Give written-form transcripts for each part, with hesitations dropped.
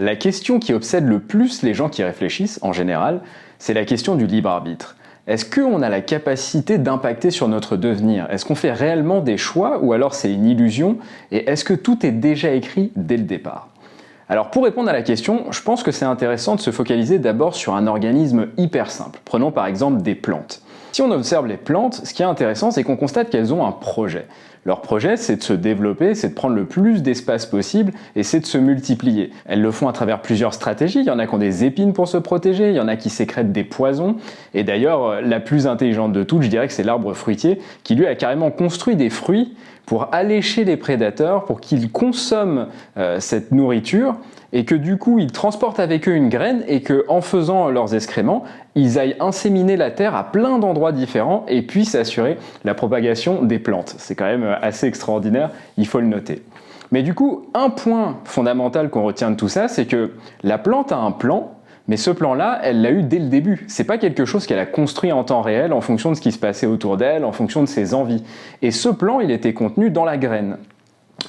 La question qui obsède le plus les gens qui réfléchissent, en général, c'est la question du libre arbitre. Est-ce qu'on a la capacité d'impacter sur notre devenir? Est-ce qu'on fait réellement des choix ou alors c'est une illusion? Et est-ce que tout est déjà écrit dès le départ? Alors pour répondre à la question, je pense que c'est intéressant de se focaliser d'abord sur un organisme hyper simple. Prenons par exemple des plantes. Si on observe les plantes, ce qui est intéressant, c'est qu'on constate qu'elles ont un projet. Leur projet, c'est de se développer, c'est de prendre le plus d'espace possible et c'est de se multiplier. Elles le font à travers plusieurs stratégies. Il y en a qui ont des épines pour se protéger, il y en a qui sécrètent des poisons. Et d'ailleurs, la plus intelligente de toutes, je dirais que c'est l'arbre fruitier, qui lui a carrément construit des fruits pour allécher les prédateurs, pour qu'ils consomment cette nourriture et que du coup ils transportent avec eux une graine et qu'en faisant leurs excréments, ils aillent inséminer la terre à plein d'endroits différents et puissent assurer la propagation des plantes. C'est quand même assez extraordinaire, il faut le noter. Mais du coup, un point fondamental qu'on retient de tout ça, c'est que la plante a un plan, mais ce plan-là, elle l'a eu dès le début. C'est pas quelque chose qu'elle a construit en temps réel en fonction de ce qui se passait autour d'elle, en fonction de ses envies. Et ce plan, il était contenu dans la graine.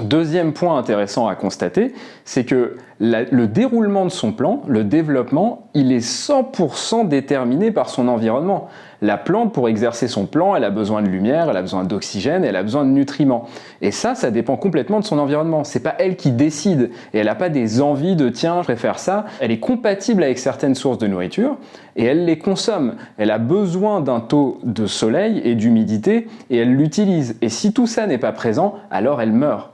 Deuxième point intéressant à constater, c'est que le déroulement de son plan, le développement, il est 100% déterminé par son environnement. La plante, pour exercer son plan, elle a besoin de lumière, elle a besoin d'oxygène, elle a besoin de nutriments. Et ça dépend complètement de son environnement. C'est pas elle qui décide et elle n'a pas des envies de tiens, je préfère ça. Elle est compatible avec certaines sources de nourriture et elle les consomme. Elle a besoin d'un taux de soleil et d'humidité et elle l'utilise. Et si tout ça n'est pas présent, alors elle meurt.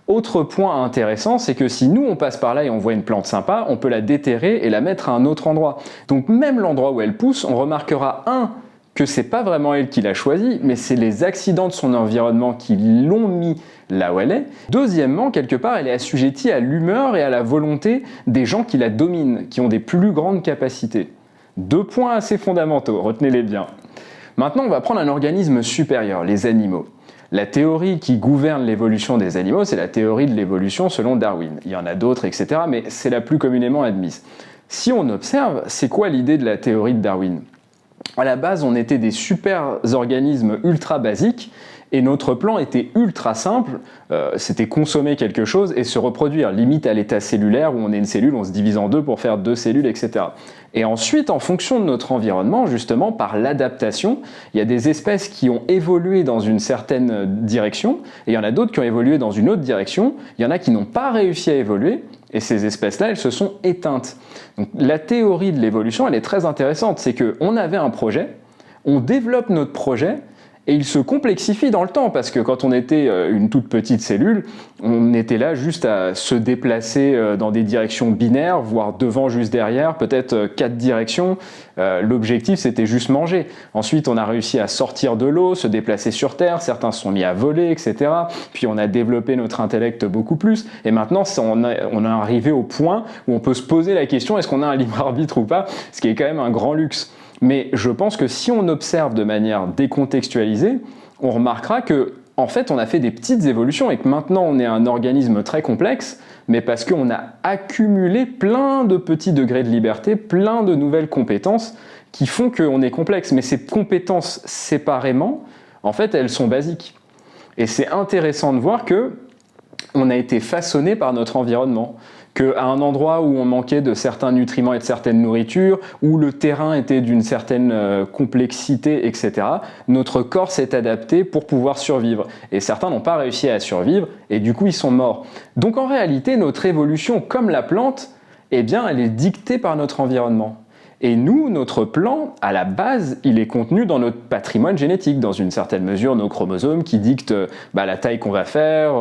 Autre point intéressant, c'est que si nous on passe par là et on voit une plante sympa, on peut la déterrer et la mettre à un autre endroit. Donc même l'endroit où elle pousse, on remarquera que c'est pas vraiment elle qui l'a choisi, mais c'est les accidents de son environnement qui l'ont mis là où elle est. Deuxièmement, quelque part, elle est assujettie à l'humeur et à la volonté des gens qui la dominent, qui ont des plus grandes capacités. Deux points assez fondamentaux, retenez-les bien. Maintenant, on va prendre un organisme supérieur, les animaux. La théorie qui gouverne l'évolution des animaux, c'est la théorie de l'évolution selon Darwin. Il y en a d'autres, etc., mais c'est la plus communément admise. Si on observe, c'est quoi l'idée de la théorie de Darwin? À la base, on était des super organismes ultra basiques, et notre plan était ultra simple, c'était consommer quelque chose et se reproduire, limite à l'état cellulaire où on est une cellule, on se divise en deux pour faire deux cellules, etc. Et ensuite, en fonction de notre environnement, justement, par l'adaptation, il y a des espèces qui ont évolué dans une certaine direction, et il y en a d'autres qui ont évolué dans une autre direction, il y en a qui n'ont pas réussi à évoluer, et ces espèces-là, elles se sont éteintes. Donc, la théorie de l'évolution, elle est très intéressante, c'est qu'on avait un projet, on développe notre projet, et il se complexifie dans le temps, parce que quand on était une toute petite cellule, on était là juste à se déplacer dans des directions binaires, voire devant, juste derrière, peut-être 4 directions. L'objectif, c'était juste manger. Ensuite, on a réussi à sortir de l'eau, se déplacer sur Terre, certains se sont mis à voler, etc. Puis on a développé notre intellect beaucoup plus. Et maintenant, on est arrivé au point où on peut se poser la question, est-ce qu'on a un libre arbitre ou pas? Ce qui est quand même un grand luxe. Mais je pense que si on observe de manière décontextualisée, on remarquera que, en fait, on a fait des petites évolutions et que maintenant on est un organisme très complexe, mais parce qu'on a accumulé plein de petits degrés de liberté, plein de nouvelles compétences qui font qu'on est complexe. Mais ces compétences séparément, en fait, elles sont basiques. Et c'est intéressant de voir que on a été façonné par notre environnement. Qu'à un endroit où on manquait de certains nutriments et de certaines nourritures, où le terrain était d'une certaine complexité, etc., notre corps s'est adapté pour pouvoir survivre. Et certains n'ont pas réussi à survivre, et du coup ils sont morts. Donc en réalité, notre évolution, comme la plante, eh bien, elle est dictée par notre environnement. Et nous, notre plan, à la base, il est contenu dans notre patrimoine génétique, dans une certaine mesure, nos chromosomes qui dictent la taille qu'on va faire,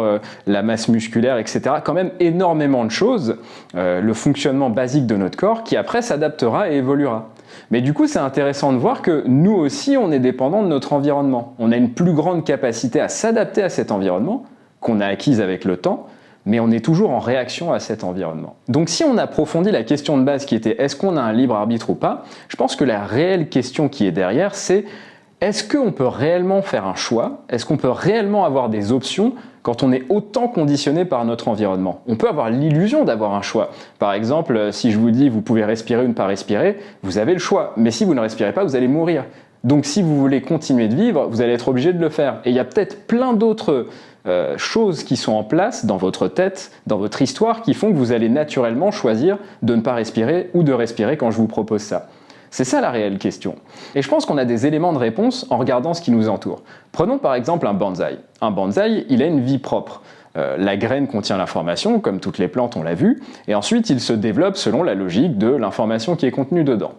la masse musculaire, etc. Quand même énormément de choses, le fonctionnement basique de notre corps, qui après s'adaptera et évoluera. Mais du coup, c'est intéressant de voir que nous aussi, on est dépendant de notre environnement. On a une plus grande capacité à s'adapter à cet environnement, qu'on a acquise avec le temps, mais on est toujours en réaction à cet environnement. Donc si on approfondit la question de base qui était est-ce qu'on a un libre arbitre ou pas, je pense que la réelle question qui est derrière, c'est est-ce qu'on peut réellement faire un choix? Est-ce qu'on peut réellement avoir des options quand on est autant conditionné par notre environnement? On peut avoir l'illusion d'avoir un choix. Par exemple, si je vous dis vous pouvez respirer ou ne pas respirer, vous avez le choix. Mais si vous ne respirez pas, vous allez mourir. Donc si vous voulez continuer de vivre, vous allez être obligé de le faire. Et il y a peut-être plein d'autres choses qui sont en place dans votre tête, dans votre histoire, qui font que vous allez naturellement choisir de ne pas respirer ou de respirer quand je vous propose ça. C'est ça la réelle question. Et je pense qu'on a des éléments de réponse en regardant ce qui nous entoure. Prenons par exemple un bonsaï. Un bonsaï, il a une vie propre. La graine contient l'information, comme toutes les plantes, on l'a vu, et ensuite il se développe selon la logique de l'information qui est contenue dedans.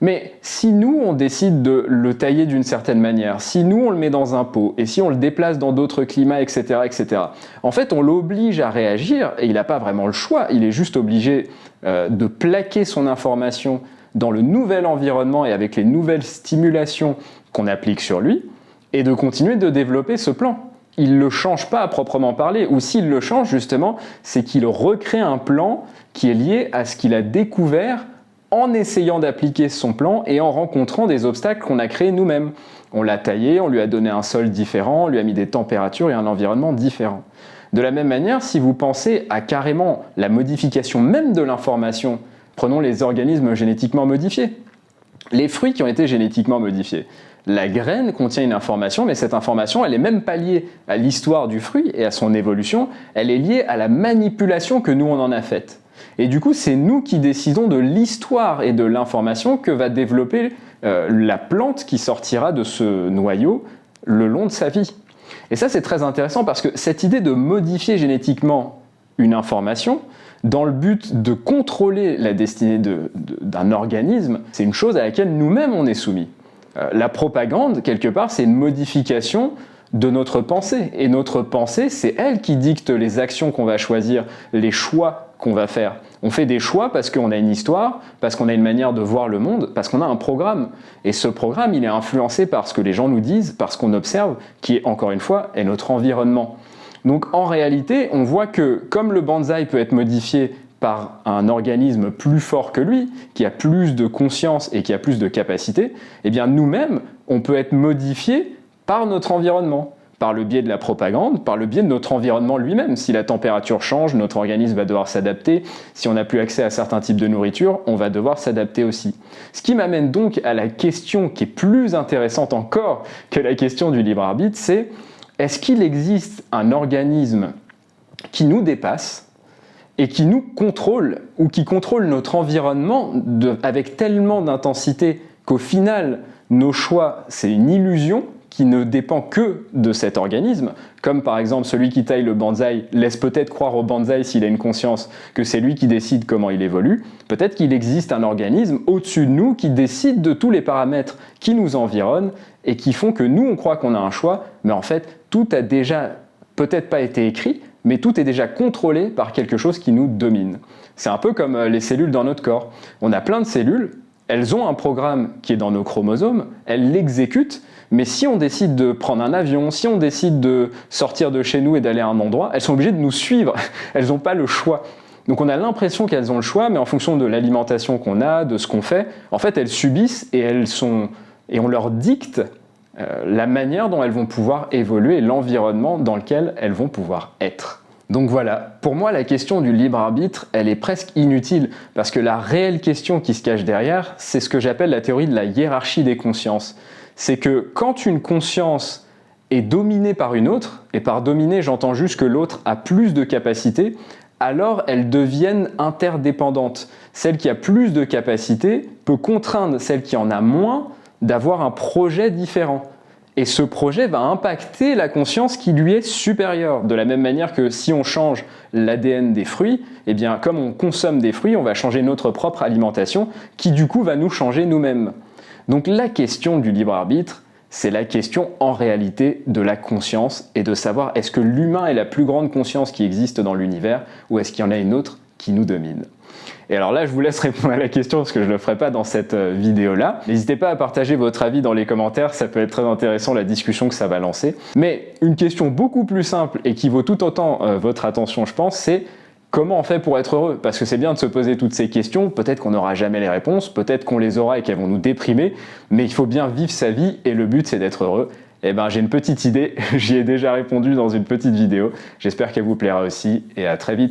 Mais si nous, on décide de le tailler d'une certaine manière, si nous, on le met dans un pot, et si on le déplace dans d'autres climats, etc., etc., en fait, on l'oblige à réagir, et il n'a pas vraiment le choix, il est juste obligé de plaquer son information dans le nouvel environnement et avec les nouvelles stimulations qu'on applique sur lui, et de continuer de développer ce plan. Il ne le change pas à proprement parler, ou s'il le change justement, c'est qu'il recrée un plan qui est lié à ce qu'il a découvert en essayant d'appliquer son plan et en rencontrant des obstacles qu'on a créés nous-mêmes. On l'a taillé, on lui a donné un sol différent, on lui a mis des températures et un environnement différent. De la même manière, si vous pensez à carrément la modification même de l'information, prenons les organismes génétiquement modifiés. Les fruits qui ont été génétiquement modifiés. La graine contient une information, mais cette information, elle n'est même pas liée à l'histoire du fruit et à son évolution, elle est liée à la manipulation que nous, on en a faite. Et du coup, c'est nous qui décidons de l'histoire et de l'information que va développer la plante qui sortira de ce noyau le long de sa vie. Et ça, c'est très intéressant parce que cette idée de modifier génétiquement une information, dans le but de contrôler la destinée d'un organisme, c'est une chose à laquelle nous-mêmes on est soumis. La propagande, quelque part, c'est une modification de notre pensée. Et notre pensée, c'est elle qui dicte les actions qu'on va choisir, les choix qu'on va faire. On fait des choix parce qu'on a une histoire, parce qu'on a une manière de voir le monde, parce qu'on a un programme. Et ce programme, il est influencé par ce que les gens nous disent, par ce qu'on observe, qui est, encore une fois, est notre environnement. Donc en réalité, on voit que comme le bonsaï peut être modifié par un organisme plus fort que lui, qui a plus de conscience et qui a plus de capacité, eh bien nous-mêmes, on peut être modifié par notre environnement, par le biais de la propagande, par le biais de notre environnement lui-même. Si la température change, notre organisme va devoir s'adapter. Si on n'a plus accès à certains types de nourriture, on va devoir s'adapter aussi. Ce qui m'amène donc à la question qui est plus intéressante encore que la question du libre arbitre, c'est est-ce qu'il existe un organisme qui nous dépasse et qui nous contrôle ou qui contrôle notre environnement avec tellement d'intensité qu'au final, nos choix, c'est une illusion qui ne dépend que de cet organisme, comme par exemple celui qui taille le bonsaï laisse peut-être croire au bonsaï s'il a une conscience que c'est lui qui décide comment il évolue, peut-être qu'il existe un organisme au-dessus de nous qui décide de tous les paramètres qui nous environnent et qui font que nous on croit qu'on a un choix, mais en fait tout a déjà peut-être pas été écrit, mais tout est déjà contrôlé par quelque chose qui nous domine. C'est un peu comme les cellules dans notre corps. On a plein de cellules, elles ont un programme qui est dans nos chromosomes, elles l'exécutent, mais si on décide de prendre un avion, si on décide de sortir de chez nous et d'aller à un endroit, elles sont obligées de nous suivre, elles n'ont pas le choix. Donc on a l'impression qu'elles ont le choix, mais en fonction de l'alimentation qu'on a, de ce qu'on fait, en fait elles subissent et on leur dicte la manière dont elles vont pouvoir évoluer et l'environnement dans lequel elles vont pouvoir être. Donc voilà, pour moi la question du libre arbitre, elle est presque inutile, parce que la réelle question qui se cache derrière, c'est ce que j'appelle la théorie de la hiérarchie des consciences. C'est que quand une conscience est dominée par une autre, et par dominée j'entends juste que l'autre a plus de capacité, alors elles deviennent interdépendantes. Celle qui a plus de capacité peut contraindre celle qui en a moins d'avoir un projet différent. Et ce projet va impacter la conscience qui lui est supérieure. De la même manière que si on change l'ADN des fruits, eh bien comme on consomme des fruits, on va changer notre propre alimentation qui du coup va nous changer nous-mêmes. Donc la question du libre arbitre, c'est la question en réalité de la conscience et de savoir est-ce que l'humain est la plus grande conscience qui existe dans l'univers ou est-ce qu'il y en a une autre qui nous domine. Et alors là, je vous laisse répondre à la question parce que je ne le ferai pas dans cette vidéo-là. N'hésitez pas à partager votre avis dans les commentaires, ça peut être très intéressant la discussion que ça va lancer. Mais une question beaucoup plus simple et qui vaut tout autant votre attention, je pense, c'est comment on fait pour être heureux? Parce que c'est bien de se poser toutes ces questions, peut-être qu'on n'aura jamais les réponses, peut-être qu'on les aura et qu'elles vont nous déprimer, mais il faut bien vivre sa vie et le but c'est d'être heureux. Eh ben j'ai une petite idée, j'y ai déjà répondu dans une petite vidéo, j'espère qu'elle vous plaira aussi et à très vite.